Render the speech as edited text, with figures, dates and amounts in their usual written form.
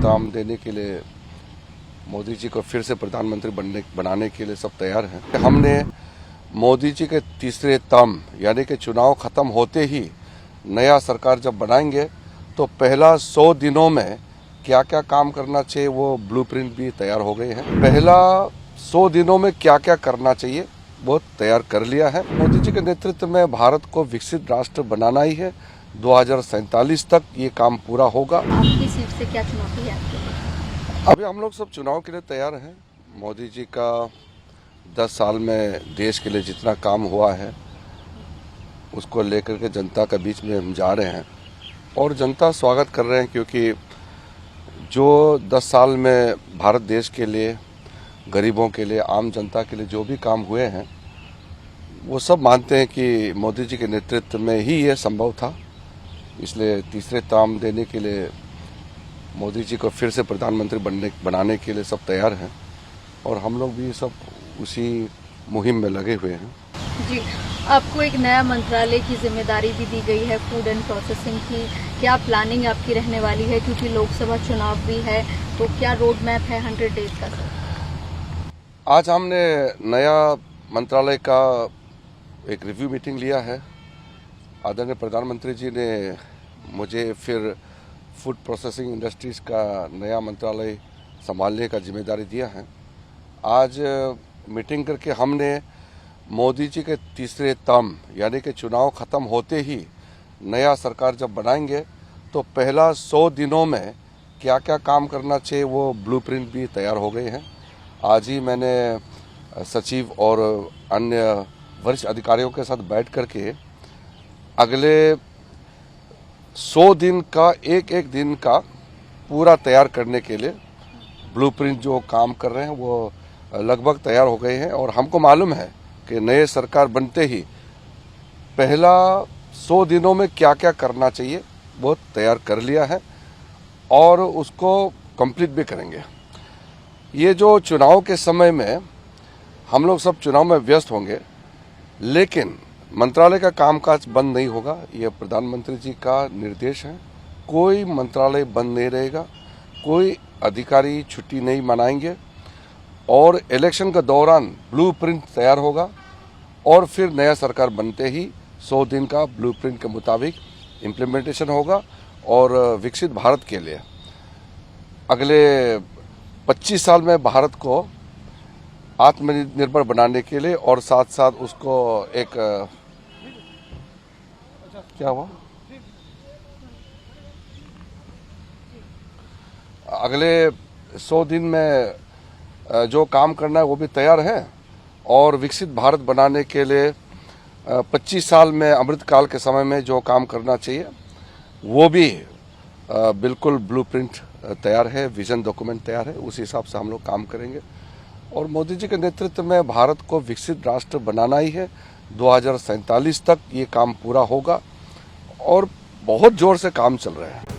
काम देने के लिए मोदी जी को फिर से प्रधानमंत्री बनाने के लिए सब तैयार हैं। हमने मोदी जी के तीसरे टर्म यानी कि चुनाव खत्म होते ही नया सरकार जब बनाएंगे तो पहला 100 दिनों में क्या क्या काम करना चाहिए वो ब्लूप्रिंट भी तैयार हो गए हैं। पहला 100 दिनों में क्या क्या करना चाहिए वो तैयार कर लिया है। मोदी जी के नेतृत्व में भारत को विकसित राष्ट्र बनाना ही है। 2047 तक ये काम पूरा होगा। आपकी सीट से क्या चुनौती है आपके लिए? अभी हम लोग सब चुनाव के लिए तैयार हैं। मोदी जी का 10 साल में देश के लिए जितना काम हुआ है उसको लेकर के जनता के बीच में हम जा रहे हैं और जनता स्वागत कर रहे हैं, क्योंकि जो 10 साल में भारत देश के लिए, गरीबों के लिए, आम जनता के लिए जो भी काम हुए हैं वो सब मानते हैं कि मोदी जी के नेतृत्व में ही ये संभव था। इसलिए तीसरे टर्म देने के लिए मोदी जी को फिर से प्रधानमंत्री बनाने के लिए सब तैयार हैं और हम लोग भी सब उसी मुहिम में लगे हुए हैं। जी, आपको एक नया मंत्रालय की जिम्मेदारी भी दी गई है, फूड एंड प्रोसेसिंग की। क्या प्लानिंग आपकी रहने वाली है, क्योंकि लोकसभा चुनाव भी है, तो क्या रोड मैप है 100 डेज का? आज हमने नया मंत्रालय का एक रिव्यू मीटिंग लिया है। आदरणीय प्रधानमंत्री जी ने मुझे फिर फूड प्रोसेसिंग इंडस्ट्रीज का नया मंत्रालय संभालने का जिम्मेदारी दिया है। आज मीटिंग करके हमने मोदी जी के तीसरे टर्म यानी कि चुनाव खत्म होते ही नया सरकार जब बनाएंगे तो पहला 100 दिनों में क्या क्या काम करना चाहिए वो ब्लूप्रिंट भी तैयार हो गए हैं। आज ही मैंने सचिव और अन्य वरिष्ठ अधिकारियों के साथ बैठ करके अगले 100 दिन का एक दिन का पूरा तैयार करने के लिए ब्लूप्रिंट जो काम कर रहे हैं वो लगभग तैयार हो गए हैं और हमको मालूम है कि नए सरकार बनते ही पहला 100 दिनों में क्या क्या करना चाहिए वो तैयार कर लिया है और उसको कंप्लीट भी करेंगे। ये जो चुनाव के समय में हम लोग सब चुनाव में व्यस्त होंगे, लेकिन मंत्रालय का कामकाज बंद नहीं होगा। यह प्रधानमंत्री जी का निर्देश है। कोई मंत्रालय बंद नहीं रहेगा, कोई अधिकारी छुट्टी नहीं मनाएंगे और इलेक्शन के दौरान ब्लूप्रिंट तैयार होगा और फिर नया सरकार बनते ही 100 दिन का ब्लूप्रिंट के मुताबिक इम्प्लीमेंटेशन होगा और विकसित भारत के लिए अगले 25 साल में भारत को आत्मनिर्भर बनाने के लिए और साथ साथ उसको एक क्या हुआ अगले 100 दिन में जो काम करना है वो भी तैयार है और विकसित भारत बनाने के लिए 25 साल में अमृतकाल के समय में जो काम करना चाहिए वो भी बिल्कुल ब्लूप्रिंट तैयार है, विजन डॉक्यूमेंट तैयार है। उस हिसाब से हम लोग काम करेंगे और मोदी जी के नेतृत्व में भारत को विकसित राष्ट्र बनाना ही है। 2047 तक ये काम पूरा होगा और बहुत जोर से काम चल रहा है।